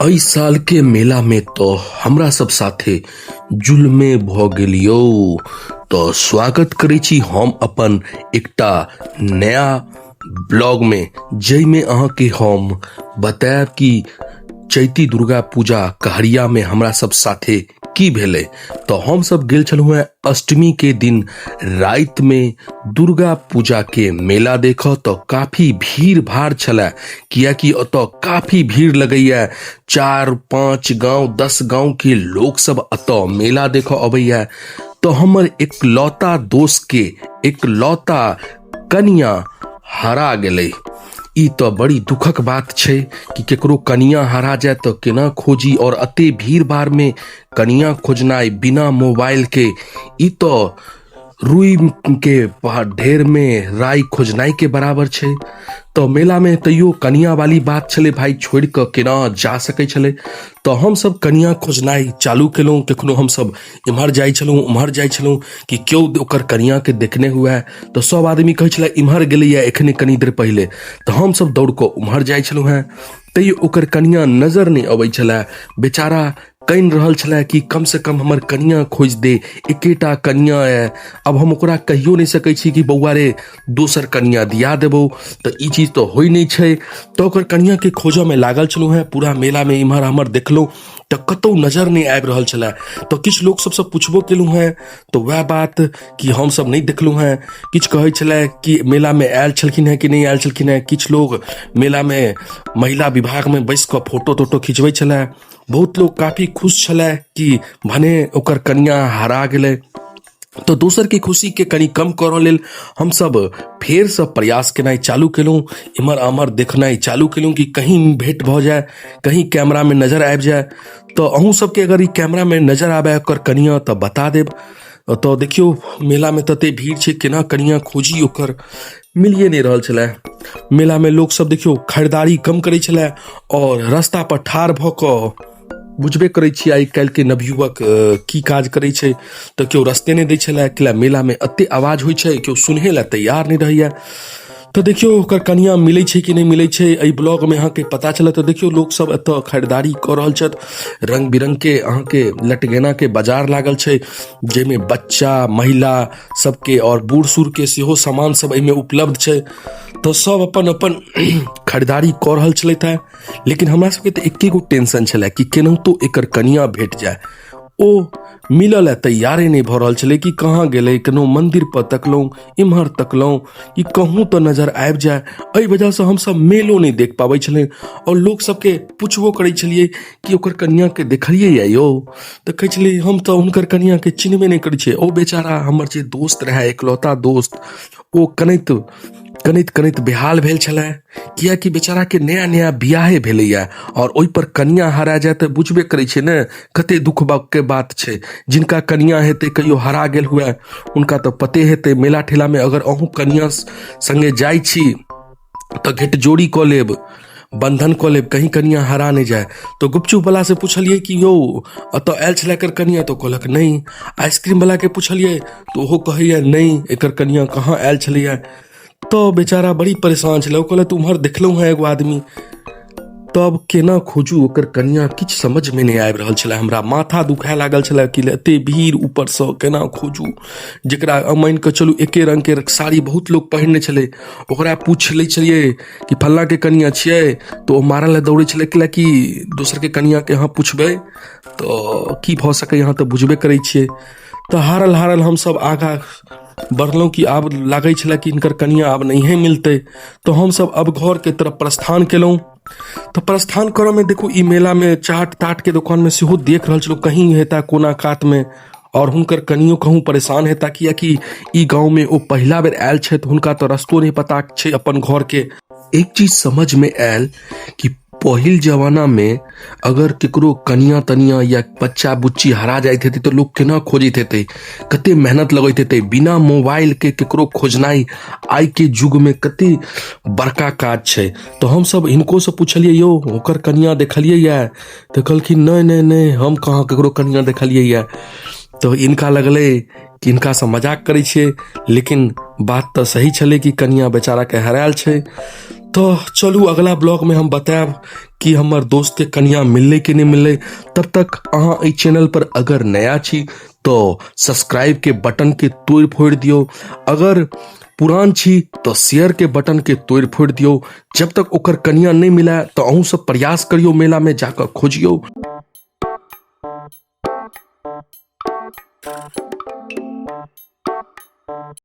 एहि साल के मेला में तो हमरा सब साथे जुल्मे भ गेलियो। तो स्वागत करै छी हम अपन एकटा नया ब्लॉग में, जैमे अहाँ के हम बतायब कि चैती दुर्गा पूजा कहरिया में हमरा सब साथे की भेले। तो हम सब गेल छलहुँ हैं अष्टमी के दिन रात में दुर्गा पूजा के मेला देख। तो काफी भीड़ भाड़ छला, कियाकि अतो काफी भीड़ लगैया। 4-5 गांव 10 गांव के लोग सब अतो मेला देख अबैया। तो हमर एकलौता दोस्त के एकलौता कन्या हरा गेलै। ई तो बड़ी दुखक बात छे कि केकरो कनिया हरा जाए तो केना खोजी, और अते भीड़ भाड़ में कनिया खोजनाई बिना मोबाइल के, ई तो रुई के ढेर में राई खोजनाई के बराबर छे। तो मेला में तैयो कनिया वाली बात छले भाई, छोड़ के केना जा सके छले। तो हम सब कनिया खोजनाई चालू केलहुँ। कखनो हम सब इम्हर जाई छलहुँ उम्हर जाई छलहुँ कि क्यों ओकर कनिया के देखने हुआ है। तो सब आदमी कहे छले इम्हर गेलैया एखने कनी देर पहले। तो हम सब दौड़ के उम्हर जाई छलहुँ हैं, तैयो ओकर कनिया नजर नहीं अबै छले। बेचारा कइन रहल छले कि कम से कम हमर कनिया खोज दे, एकेटा कनिया है। अब हम ओकरा कहियो नहीं सकै छी कि बौआ रे दोसर कनिया दिया देबो, तो ई चीज तो होई नहीं छे। तो ओकर कनिया के खोज में लागल छलहुँ हैं। पूरा मेला में इम्हर हमर देखलहुँ तो कतौ नजर नहीं आबि रहल छले। तो किछ लोग सबसे पूछबो केलहुँ हैं, तो वह बात कि हम सब नहीं देखलहुँ हैं। किछ कहे छले कि मेला में आयल छलखिन हैं कि नहीं आयल छलखिन हैं। किछ लोग मेला में महिला विभाग में बैस के फोटो तोटो खिंचबै छले। बहुत लोग काफी खुश छले कि भने ओकर कन्या हरा गेलै। तो दोसर की खुशी के कनी कम करऽ लेल हम सब फेर से प्रयास केनाई चालू केलहुँ, इम्हर आम्हर देखनाई चालू केलहुँ कि कहीं भेंट भ जाए, कहीं कैमरा में नजर आबि जाए। तो अहूँ सबके अगर ई कैमरा में नजर आबे ओकर कनिया तो बता देब। तो देखियो मेला में तते भीड़ छे, केना कनिया खोजी ओकर मिलिए नहीं रहल छले। मेला में लोग सब देखियो खरीदारी कम करे छले और रास्ता पर ठाढ़ भ क बुझबे करै छी आइ काल्हि के नवयुवक की काज करै छै। तो केओ रस्ते नहीं दै छले, कि मेला में अते आवाज होइ छै, केओ सुनहे ला तैयार नहीं रहैया। तो देखियो ओकर कनिया मिलै छै कि नहीं मिलै छै, एहि ब्लॉग में अहाँ के पता चले। तो देखियो लोग सब एतऽ खरीदारी कर रहल छथि। रंग बिरंग के अहाँ के लटगेना के बाजार लागल छै, जेमे बच्चा महिला सबके और बूढ़ सूढ़ के सेहो सामान सब एहिमे उपलब्ध छै। तो सब अपन अपन खरीदारी कर रहल छलथि है। लेकिन हमरा सबके तो एके गो टेंशन छले कि केनाहितो एकर कनिया भेट जाए। ओ मिलल है तैयारे नहीं भ रहल छले कि कहाँ गेलै। कोनो मंदिर पर तकलहुँ, इम्हर तकलहुँ कि कहूँ तो नजर आबि जाए। एहि वजह से हम सब मेलो नहीं देख पाबै छलै। और लोग सबके पूछबो करै छलिए कि ओकर कनिया के देखलिए या यौ, तो कहै छलिए हम तो हुनकर कनिया के चिन्हबे नहीं करै छियै। ओ बेचारा हमर जे दोस्त रहे एकलौता दोस्त, ओ कनित बेहाल भेल छले, कियाकि बेचारा के नया नया बियाहे भेलैया। और ओइ पर कनिया हरा जाए तो बुझबे करै छै ने कते दुख के बात छै। जिनका कनिया हेतै कहियो हरा गेल हुए, उनका तो पते हेतै। मेला ठेला में अगर अहूँ कनिया संगे जाइ छी तो घेट जोड़ी क लेब, बंधन क लेब, कहीं कनिया हरा नहीं जाए। तो गुपचुप वाला से पूछलिए कि यो अतो आयल छले एकर कनिया, तो कहलक नहीं। आइसक्रीम वाला के पूछलिए तो ओहो कहैया नहीं, एकर कनिया कहाँ आयल छलैया। तो बेचारा बड़ी परेशान छले। कहले तुम्हार देखलहुँ है एगो आदमी। तब केना खोजू ओकर कनिया, किछ समझ में नहीं आबि रहल छले। हमरा माथा दुखाए लागल छले कि एते भीड़ ऊपर से केना खोजू। जेकरा मान के चलू एके रंग के साड़ी बहुत लोग पहिरने छले, ओकरा पूछ ले छलिए कि फल्ला के कनिया छियै, तो ओ मारल ले दौड़े छले कि दोसर के कनिया के यहाँ पूछबे तो की भ सके, यहाँ तो बुझबे करे छियै। तो हारल हम सब आगा बढ़लहुँ कि आब लागै छले कि इनकर कनिया आब नहीं मिलते। तो हम सब अब घर के तरफ प्रस्थान केलहुँ। तो प्रस्थान करऽ में देखू ई मेला में चाट ताट के दुकान में सेहो देख रहल छलहुँ कहीं हेता कोना कात में। और हुनकर कनियो कहूँ परेशान हेता, कियाकि ई गाँव में ओ पहला बेर आयल छै, तो हुनका तो रस्तो नहीं पता छै अपन घर के। एक चीज समझ में आयल कि पहिल जमाना में अगर केकरो कनिया तनिया या बच्चा बुच्ची हरा जाइत हेतै तो लोग केना खोजैत हेतै, कते मेहनत लगैत हेतै। बिना मोबाइल के केकरो खोजनाई आई के युग में कते बड़का काज छै। तो हम सब हिनको से पूछलिए यो ओकर कनिया देखलिए या, तो कहलखिन नहीं हम कहाँ केकरो कनिया देखलिए या। तो इनका लगले कि इनका से मजाक करै छियै, लेकिन बात तो सही छले कि कनिया बेचारा के हरायल छै। तो चलू अगला ब्लॉग में हम बताएब कि हमर दोस्त के कन्या मिलले कि नहीं मिलले। तब तक अहाँ इस चैनल पर अगर नया छी तो सब्सक्राइब के बटन के तोड़ फोड़ दियो, अगर पुरान छी तो शेयर के बटन के तोड़ फोड़ दियो। जब तक ओकर कन्या नहीं मिला तो अहूँ सब प्रयास करियो, मेला में जाकर खोजियो।